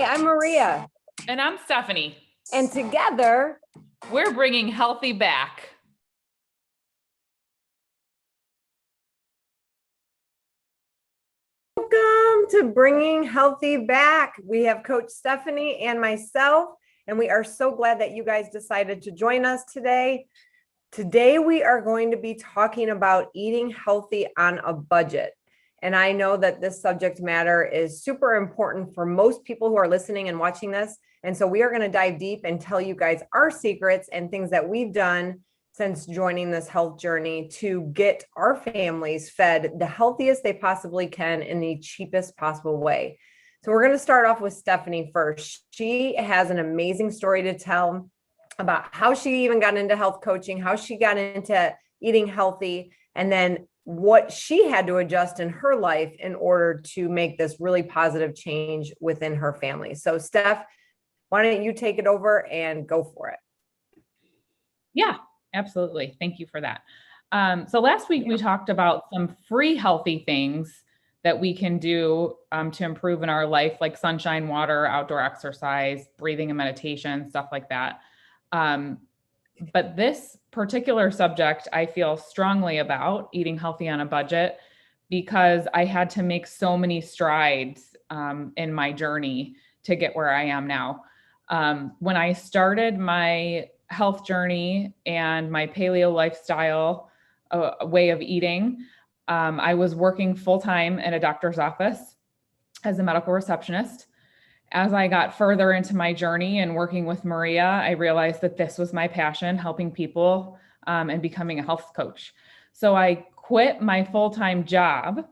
Hi, I'm Maria. And I'm Stephanie. And together, we're bringing healthy back. Welcome to Bringing Healthy Back. We have Coach Stephanie and myself, and we are so glad that you guys decided to join us today. Today, we are going to be talking about eating healthy on a budget. And I know that this subject matter is super important for most people who are listening and watching this. And so we are going to dive deep and tell you guys our secrets and things that we've done since joining this health journey to get our families fed the healthiest they possibly can in the cheapest possible way. So we're going to start off with Stephanie first. She has an amazing story to tell about how she even got into health coaching, how she got into eating healthy, and then what she had to adjust in her life in order to make this really positive change within her family. So Steph, why don't you take it over and go for it? Yeah, absolutely. Thank you for that. So last week we talked about some free healthy things that we can do to improve in our life, like sunshine, water, outdoor exercise, breathing and meditation, stuff like that. But this particular subject, I feel strongly about eating healthy on a budget because I had to make so many strides in my journey to get where I am now. When I started my health journey and my paleo lifestyle way of eating, I was working full-time in a doctor's office as a medical receptionist. As I got further into my journey and working with Maria, I realized that this was my passion, helping people and becoming a health coach. So I quit my full-time job.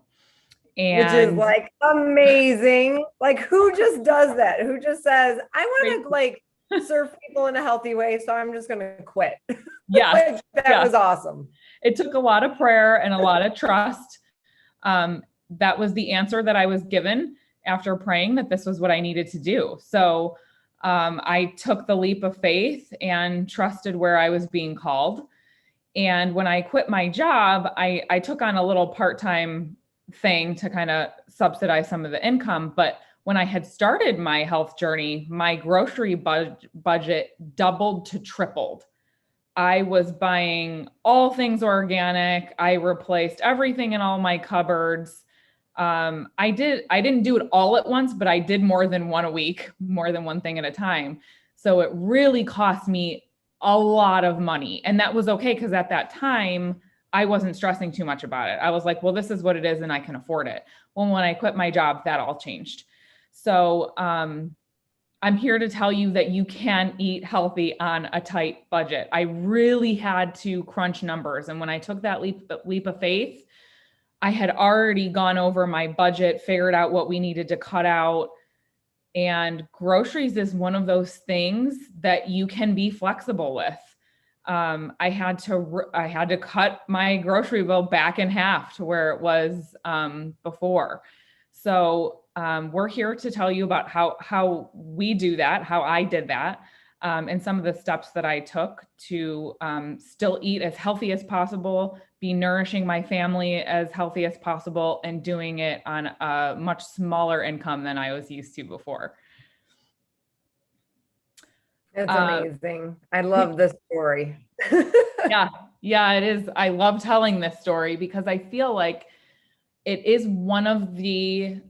Which is like amazing. Like, who just does that? Who just says, I want to like serve people in a healthy way, so I'm just going to quit. Yeah. That was awesome. It took a lot of prayer and a lot of trust. That was the answer that I was given after praying that this was what I needed to do. So I took the leap of faith and trusted where I was being called. And when I quit my job, I took on a little part-time thing to kind of subsidize some of the income. But when I had started my health journey, my grocery budget doubled to tripled. I was buying all things organic. I replaced everything in all my cupboards. I didn't do it all at once, but I did more than one a week, more than one thing at a time. So it really cost me a lot of money. And that was okay, because at that time, I wasn't stressing too much about it. I was like, well, this is what it is and I can afford it. Well, when I quit my job, that all changed. So I'm here to tell you that you can eat healthy on a tight budget. I really had to crunch numbers. And when I took that leap of faith, I had already gone over my budget, figured out what we needed to cut out. And groceries is one of those things that you can be flexible with. I had to cut my grocery bill back in half to where it was before. So we're here to tell you about how we do that, how I did that, and some of the steps that I took to still eat as healthy as possible, be nourishing my family as healthy as possible, and doing it on a much smaller income than I was used to before. That's amazing. I love this story. Yeah, it is. I love telling this story because I feel like it is one of the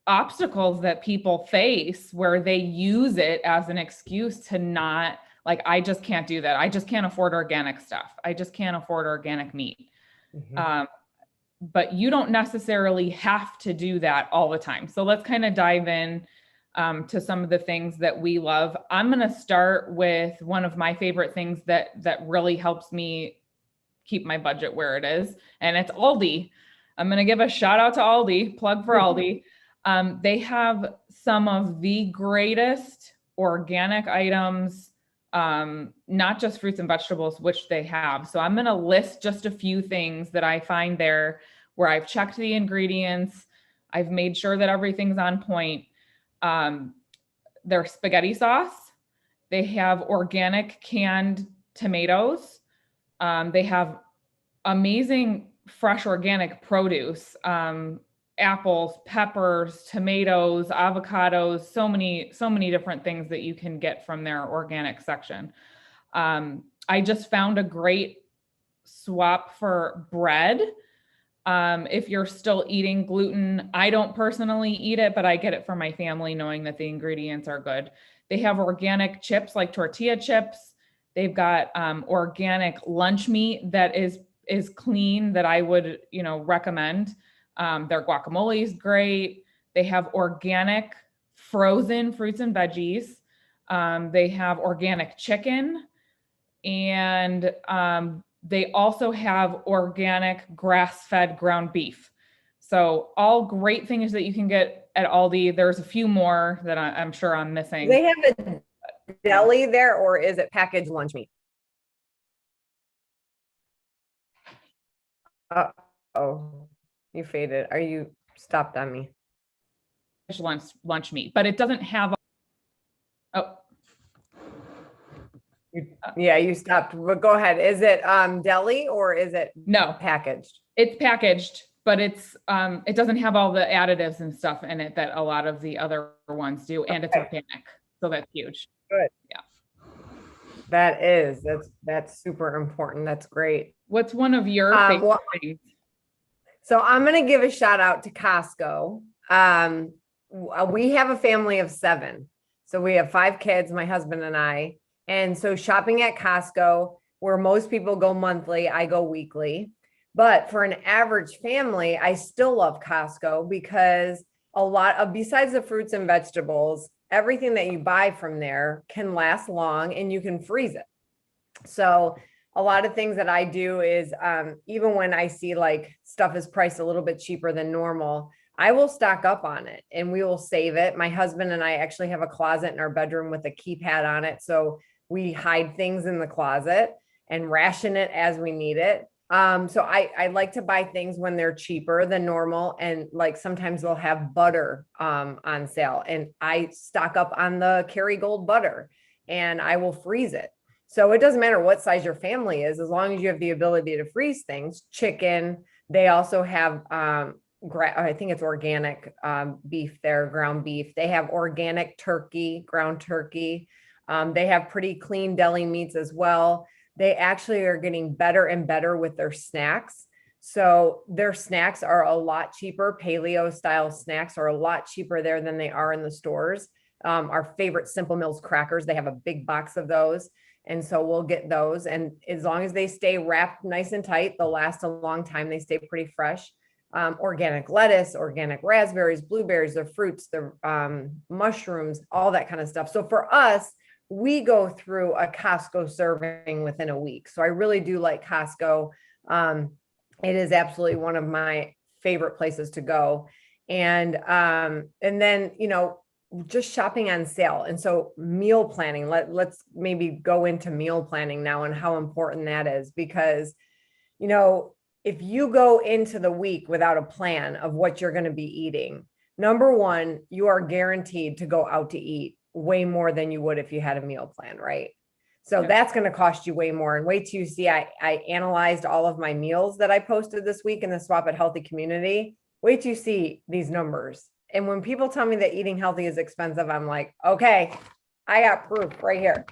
obstacles that people face where they use it as an excuse to not, like, I just can't do that. I just can't afford organic stuff. I just can't afford organic meat. Mm-hmm. But you don't necessarily have to do that all the time. So let's kind of dive in to some of the things that we love. I'm going to start with one of my favorite things that really helps me keep my budget where it is. And it's Aldi. I'm going to give a shout out to Aldi, plug for Aldi. They have some of the greatest organic items, not just fruits and vegetables, which they have. So I'm going to list just a few things that I find there where I've checked the ingredients. I've made sure that everything's on point. Their spaghetti sauce. They have organic canned tomatoes. They have amazing fresh organic produce. apples, peppers, tomatoes, avocados, so many different things that you can get from their organic section. I just found a great swap for bread. If you're still eating gluten, I don't personally eat it, but I get it for my family knowing that the ingredients are good. They have organic chips like tortilla chips. They've got organic lunch meat that is clean that I would, recommend. Their guacamole is great. They have organic frozen fruits and veggies. They have organic chicken, and they also have organic grass-fed ground beef. So all great things that you can get at Aldi. There's a few more that I'm sure I'm missing. Do they have a deli there, or is it packaged lunch meat? Oh, you faded. Are you stopped on me? Lunch meat, but it doesn't have. Yeah, you stopped, but go ahead. Is it deli or is it No, packaged? it's packaged, but it doesn't have all the additives and stuff in it that a lot of the other ones do, and it's organic, so that's huge. Good. Yeah. That's super important. That's great. What's one of your favorite things? So I'm going to give a shout out to Costco. We have a family of 7. So we have 5 kids, my husband and I. And so shopping at Costco, where most people go monthly, I go weekly. But for an average family, I still love Costco because a lot of, besides the fruits and vegetables, everything that you buy from there can last long and you can freeze it. So a lot of things that I do is even when I see like stuff is priced a little bit cheaper than normal, I will stock up on it and we will save it. My husband and I actually have a closet in our bedroom with a keypad on it. So we hide things in the closet and ration it as we need it. So I like to buy things when they're cheaper than normal. And like sometimes they'll have butter on sale, and I stock up on the Kerrygold butter and I will freeze it. So it doesn't matter what size your family is, as long as you have the ability to freeze things. Chicken, they also have I think it's organic beef there, ground beef. They have organic turkey, ground turkey. They have pretty clean deli meats as well. They actually are getting better and better with their snacks. So their snacks are a lot cheaper. Paleo style snacks are a lot cheaper there than they are in the stores. Our favorite Simple Mills crackers, they have a big box of those. And so we'll get those. And as long as they stay wrapped nice and tight, they'll last a long time. They stay pretty fresh. Organic lettuce, organic raspberries, blueberries, the fruits, the mushrooms, all that kind of stuff. So for us, we go through a Costco serving within a week. So I really do like Costco. It is absolutely one of my favorite places to go. And then, just shopping on sale. And so meal planning, let's maybe go into meal planning now and how important that is, because, if you go into the week without a plan of what you're going to be eating, number one, you are guaranteed to go out to eat way more than you would if you had a meal plan, right? So that's going to cost you way more. And wait till you see, I analyzed all of my meals that I posted this week in the Swap It Healthy community. Wait till you see these numbers. And when people tell me that eating healthy is expensive, I'm like, okay, I got proof right here.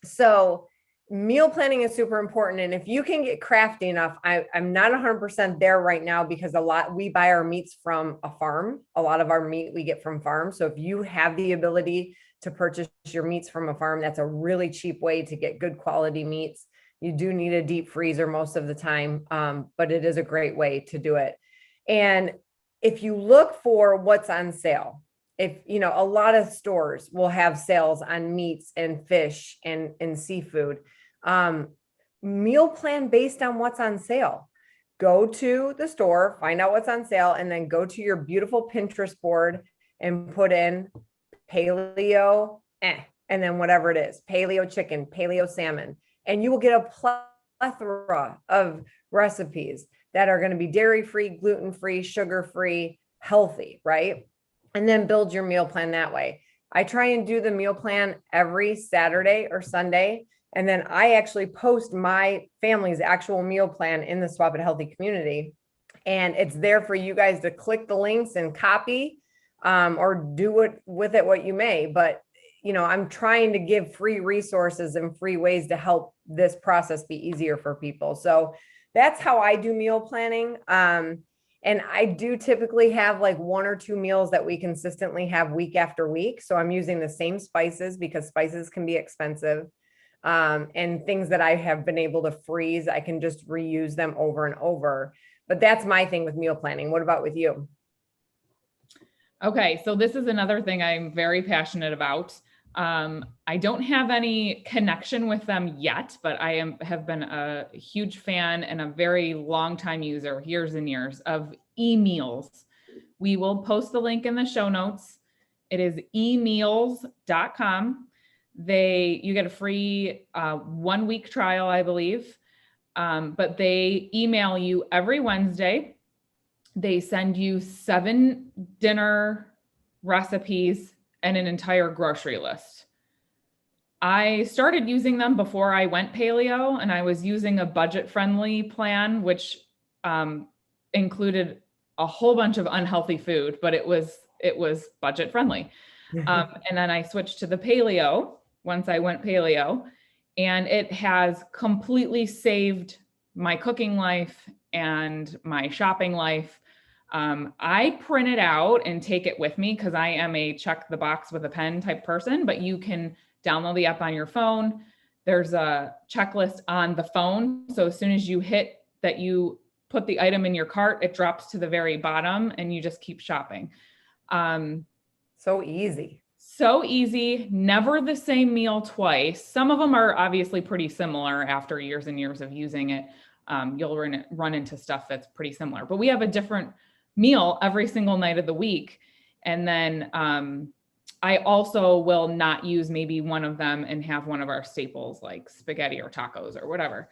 So meal planning is super important. And if you can get crafty enough, I'm not 100% there right now because we buy our meats from a farm. A lot of our meat we get from farms. So if you have the ability to purchase your meats from a farm, that's a really cheap way to get good quality meats. You do need a deep freezer most of the time, but it is a great way to do it. And if you look for what's on sale, a lot of stores will have sales on meats and fish and seafood. Meal plan based on what's on sale. Go to the store, find out what's on sale, and then go to your beautiful Pinterest board and put in paleo, and then whatever it is, paleo chicken, paleo salmon, and you will get a plethora of recipes that are going to be dairy-free, gluten-free, sugar-free, healthy, right? And then build your meal plan that way. I try and do the meal plan every Saturday or Sunday. And then I actually post my family's actual meal plan in the Swap It Healthy community. And it's there for you guys to click the links and copy, or do it with it what you may. But, I'm trying to give free resources and free ways to help this process be easier for people. So that's how I do meal planning. And I do typically have like 1 or 2 meals that we consistently have week after week. So I'm using the same spices because spices can be expensive. And things that I have been able to freeze, I can just reuse them over and over. But that's my thing with meal planning. What about with you? Okay, so this is another thing I'm very passionate about. I don't have any connection with them yet, but have been a huge fan and a very long time user, years and years, of eMeals. We will post the link in the show notes. It is emeals.com. You get a free 1-week trial, I believe. But they email you every Wednesday. They send you 7 dinner recipes and an entire grocery list. I started using them before I went paleo, and I was using a budget-friendly plan, which included a whole bunch of unhealthy food, but it was budget-friendly. And then I switched to the paleo once I went paleo, and it has completely saved my cooking life and my shopping life. I print it out and take it with me because I am a check the box with a pen type person, but you can download the app on your phone. There's a checklist on the phone. So as soon as you hit that, you put the item in your cart, it drops to the very bottom and you just keep shopping. So easy. So easy, never the same meal twice. Some of them are obviously pretty similar after years and years of using it. You'll run into stuff that's pretty similar, but we have a different meal every single night of the week. And then I also will not use maybe one of them and have one of our staples like spaghetti or tacos or whatever,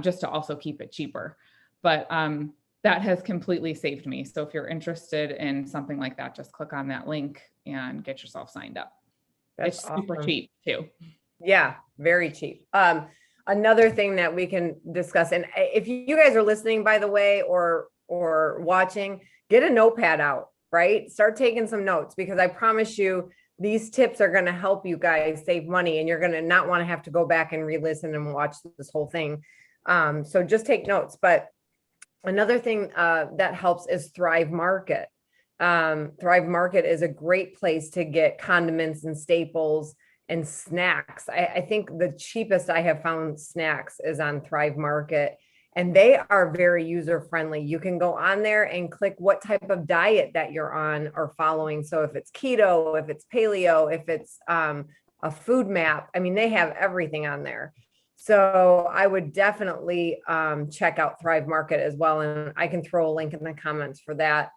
just to also keep it cheaper. But that has completely saved me. So if you're interested in something like that, just click on that link and get yourself signed up. That's it's super awesome. cheap too. Yeah, very cheap. Another thing that we can discuss, and if you guys are listening, by the way, or watching, get a notepad out, right? Start taking some notes, because I promise you these tips are going to help you guys save money, and you're going to not want to have to go back and re-listen and watch this whole thing. So just take notes. But another thing that helps is Thrive Market. Thrive Market is a great place to get condiments and staples and snacks. I think the cheapest I have found snacks is on Thrive Market, and they are very user friendly. You can go on there and click what type of diet that you're on or following. So if it's keto, if it's paleo, if it's a food map, I mean, they have everything on there. So I would definitely check out Thrive Market as well. And I can throw a link in the comments for that.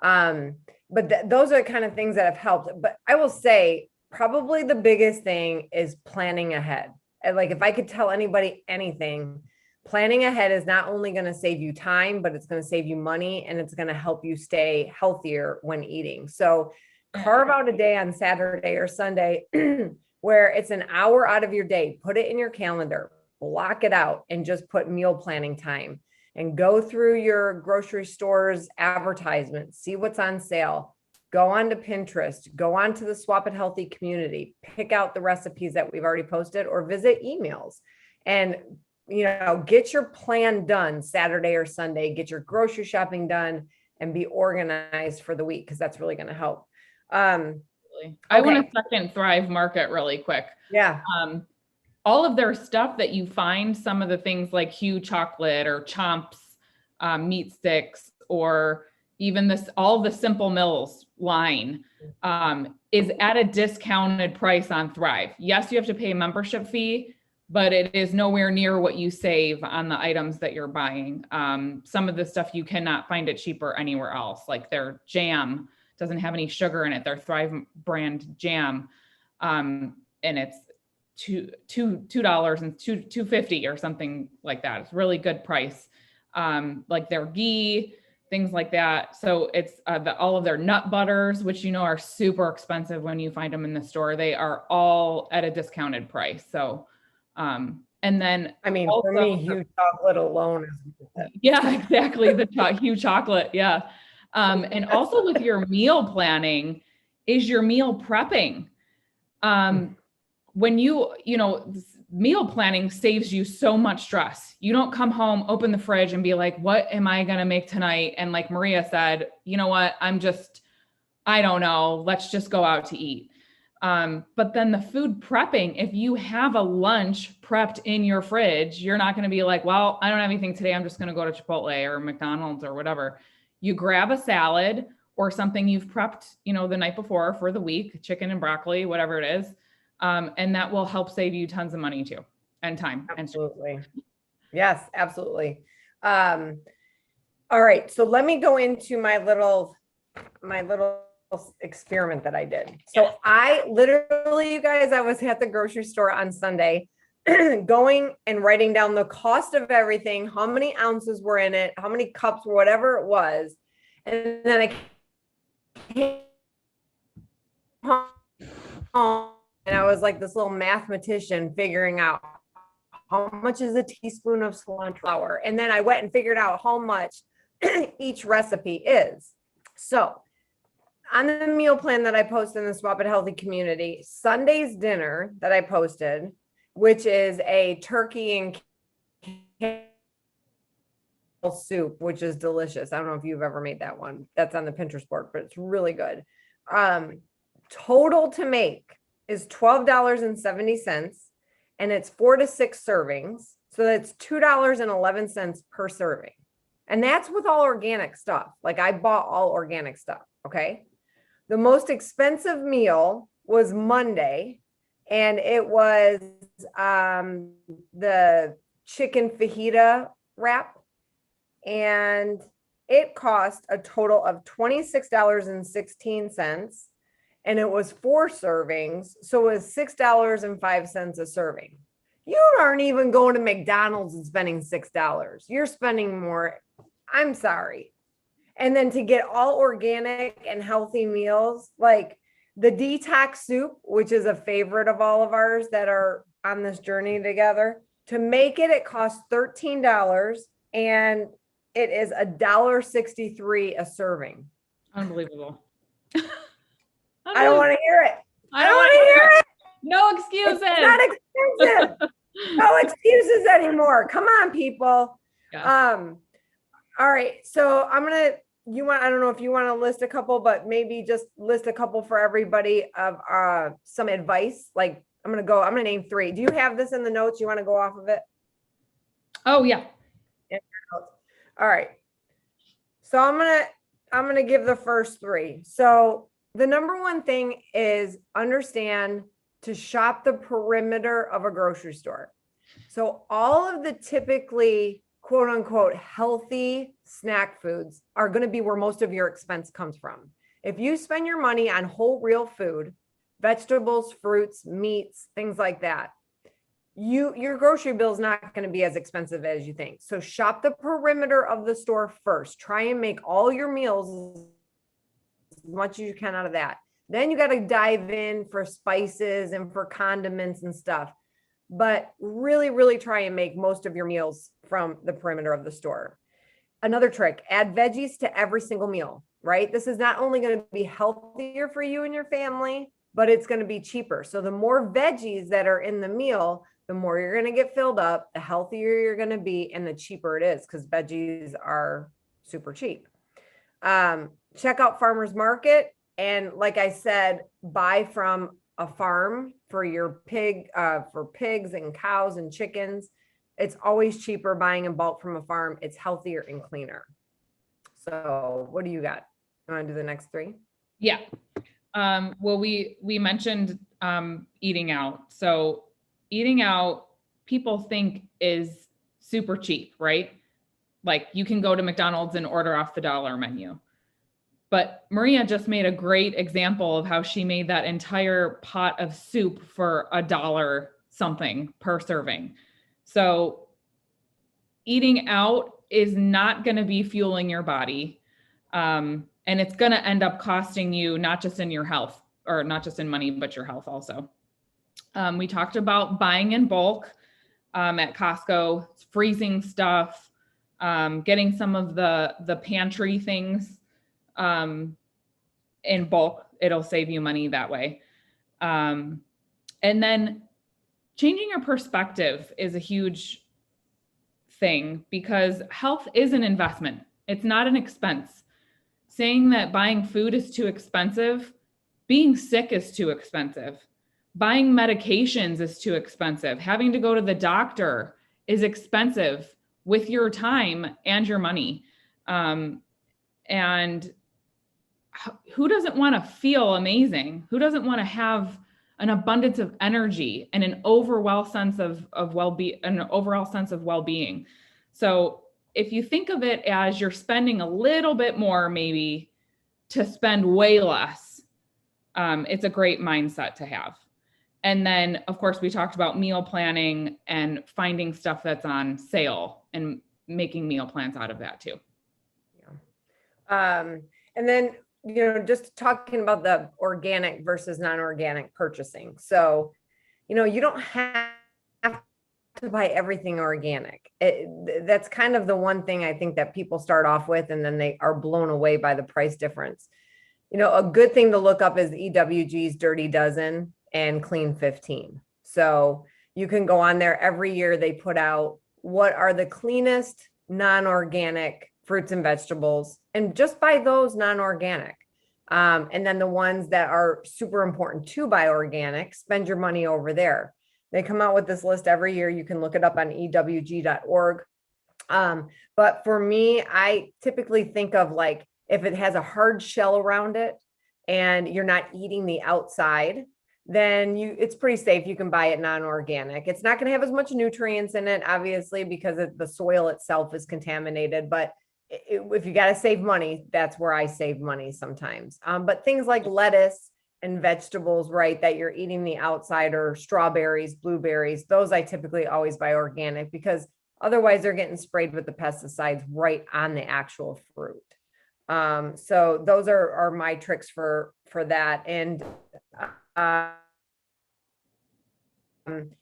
But those are the kind of things that have helped. But I will say, probably the biggest thing is planning ahead. And like, if I could tell anybody anything, planning ahead is not only going to save you time, but it's going to save you money, and it's going to help you stay healthier when eating. So carve out a day on Saturday or Sunday where it's an hour out of your day, put it in your calendar, block it out, and just put meal planning time, and go through your grocery store's advertisements, see what's on sale. Go on to Pinterest, go on to the Swap It Healthy community, pick out the recipes that we've already posted, or visit eMeals, and get your plan done Saturday or Sunday, get your grocery shopping done, and be organized for the week, because that's really going to help. I want to second Thrive Market really quick. Yeah. All of their stuff that you find, some of the things like Hu chocolate or Chomps meat sticks, or even all the Simple Mills line is at a discounted price on Thrive. Yes, you have to pay a membership fee, but it is nowhere near what you save on the items that you're buying. Some of the stuff you cannot find it cheaper anywhere else, like their jam doesn't have any sugar in it, their Thrive brand jam, and it's $2 and $2.50 or something like that. It's really good price. Like their ghee, things like that. So it's all of their nut butters, which are super expensive when you find them in the store. They are all at a discounted price. So and And then I mean, also for me, huge chocolate alone is worth it. yeah, exactly. The huge chocolate. Yeah. And also with your meal planning is your meal prepping. When meal planning saves you so much stress. You don't come home, open the fridge and be like, what am I going to make tonight? And like Maria said, you know what? I don't know. Let's just go out to eat. But then the food prepping, if you have a lunch prepped in your fridge, you're not going to be like, well, I don't have anything today. I'm just going to go to Chipotle or McDonald's or whatever. You grab a salad or something you've prepped, the night before for the week, chicken and broccoli, whatever it is. And that will help save you tons of money too, and time. Absolutely. Yes, absolutely. All right. So let me go into my little experiment that I did. So I literally, you guys, I was at the grocery store on Sunday going and writing down the cost of everything, how many ounces were in it, how many cups, whatever it was. And then I came home and I was like this little mathematician figuring out how much is a teaspoon of cilantro flour. And then I went and figured out how much each recipe is. So on the meal plan that I posted in the Swap It Healthy community, Sunday's dinner that I posted, which is a turkey and kale soup, which is delicious. I don't know if you've ever made that one. That's on the Pinterest board, but it's really good. Total to make is $12.70, and it's 4 to 6 servings. So that's $2.11 per serving. And that's with all organic stuff. Like I bought all organic stuff. Okay. The most expensive meal was Monday, and it was the chicken fajita wrap. And it cost a total of $26.16. And it was 4 servings. So it was $6.05 a serving. You aren't even going to McDonald's and spending $6. You're spending more. I'm sorry. And then to get all organic and healthy meals, like the detox soup, which is a favorite of all of ours that are on this journey together, to make it, it costs $13 and it is $1.63 a serving. Unbelievable. I don't want to hear it. I don't want to hear it. No excuses. It's not expensive. No excuses anymore. Come on, people. Yeah. All right. So I don't know if you want to list a couple, but maybe just list a couple for everybody of some advice. Like I'm going to name 3. Do you have this in the notes? You want to go off of it? Oh yeah. All right. So I'm going to give the first 3. So the number one thing is understand to shop the perimeter of a grocery store. So all of the typically quote unquote healthy snack foods are going to be where most of your expense comes from. If you spend your money on whole real food, vegetables, fruits, meats, things like that, your grocery bill is not going to be as expensive as you think. So shop the perimeter of the store first. Try and make all your meals as much as you can out of that. Then you got to dive in for spices and for condiments and stuff. But really, really try and make most of your meals from the perimeter of the store. Another trick, add veggies to every single meal, right? This is not only going to be healthier for you and your family, but it's going to be cheaper. So the more veggies that are in the meal, the more you're going to get filled up, the healthier you're going to be, and the cheaper it is because veggies are super cheap. Check out Farmers Market. And like I said, buy from a farm for your for pigs and cows and chickens. It's always cheaper buying in bulk from a farm. It's healthier and cleaner. So what do you got? You want to do the next 3? Yeah. Well, we mentioned eating out. So eating out, people think is super cheap, right? Like you can go to McDonald's and order off the dollar menu. But Maria just made a great example of how she made that entire pot of soup for $1 something per serving. So eating out is not going to be fueling your body. And it's going to end up costing you not just in your health or not just in money, but your health also. We talked about buying in bulk. at Costco, freezing stuff, getting some of the pantry things in bulk. It'll save you money that way. And then changing your perspective is a huge thing, because health is an investment. It's not an expense. Saying that buying food is too expensive, being sick is too expensive. Buying medications is too expensive. Having to go to the doctor is expensive with your time and your money. And who doesn't want to feel amazing? Who doesn't want to have an abundance of energy and an overall sense of well-being? So if you think of it as you're spending a little bit more, maybe, to spend way less, it's a great mindset to have. And then, of course, we talked about meal planning and finding stuff that's on sale and making meal plans out of that too. Yeah. And then, just talking about the organic versus non-organic purchasing. So, you don't have to buy everything organic. That's kind of the one thing I think that people start off with, and then they are blown away by the price difference. A good thing to look up is EWG's Dirty Dozen and Clean 15. So you can go on there. Every year they put out what are the cleanest non-organic fruits and vegetables, and just buy those non-organic. And then the ones that are super important to buy organic, spend your money over there. They come out with this list every year. You can look it up on ewg.org. But for me, I typically think of, like, if it has a hard shell around it and you're not eating the outside, then it's pretty safe. You can buy it non-organic. It's not going to have as much nutrients in it, obviously, because the soil itself is contaminated. But if you got to save money, that's where I save money sometimes. But things like lettuce and vegetables, right, that you're eating the outside, or strawberries, blueberries, those I typically always buy organic, because otherwise they're getting sprayed with the pesticides right on the actual fruit. So those are my tricks for that. And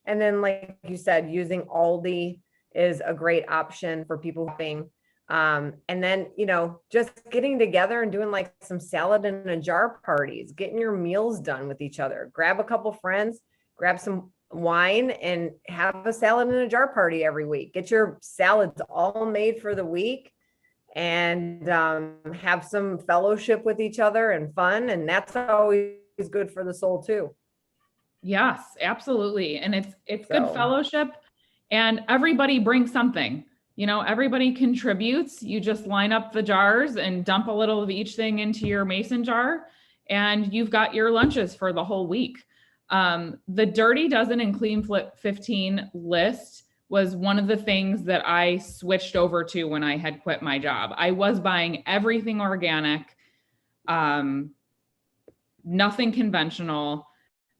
then, like you said, using Aldi is a great option for people shopping. And then, just getting together and doing like some salad in a jar parties, getting your meals done with each other. Grab a couple friends, grab some wine, and have a salad in a jar party every week. Get your salads all made for the week, and have some fellowship with each other and fun. And that's always good for the soul too. Yes, absolutely. And it's good fellowship, and everybody brings something. Everybody contributes. You just line up the jars and dump a little of each thing into your mason jar, and you've got your lunches for the whole week. The Dirty Dozen and Clean 15 list was one of the things that I switched over to when I had quit my job. I was buying everything organic, nothing conventional.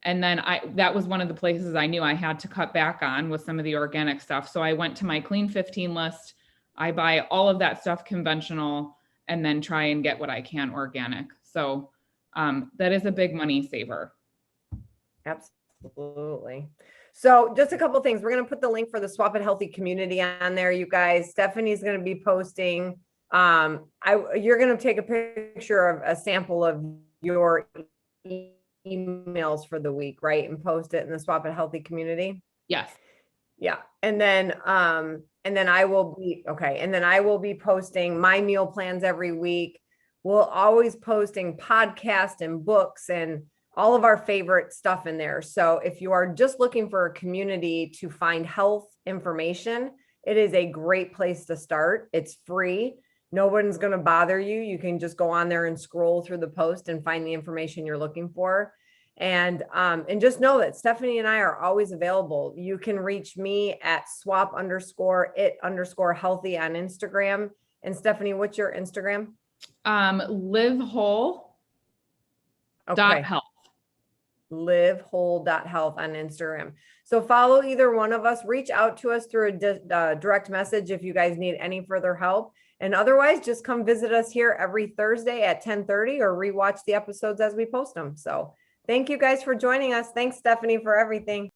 And then that was one of the places I knew I had to cut back on, with some of the organic stuff. So I went to my Clean 15 list. I buy all of that stuff conventional, and then try and get what I can organic. So that is a big money saver. Absolutely. So just a couple of things. We're going to put the link for the Swap It Healthy community on there, you guys. Stephanie's going to be posting. You're going to take a picture of a sample of your emails for the week, right? And post it in the Swap It Healthy community. Yes. Yeah. And then I will be posting my meal plans every week. We'll always posting podcasts and books and all of our favorite stuff in there. So if you are just looking for a community to find health information, it is a great place to start. It's free. No one's going to bother you. You can just go on there and scroll through the post and find the information you're looking for. And just know that Stephanie and I are always available. You can reach me at swap_it_healthy on Instagram. And Stephanie, what's your Instagram? livewhole.health. livewhole.health on Instagram. So follow either one of us, reach out to us through a direct message if you guys need any further help. And otherwise, just come visit us here every Thursday at 10:30, or rewatch the episodes as we post them. So thank you guys for joining us. Thanks, Stephanie, for everything.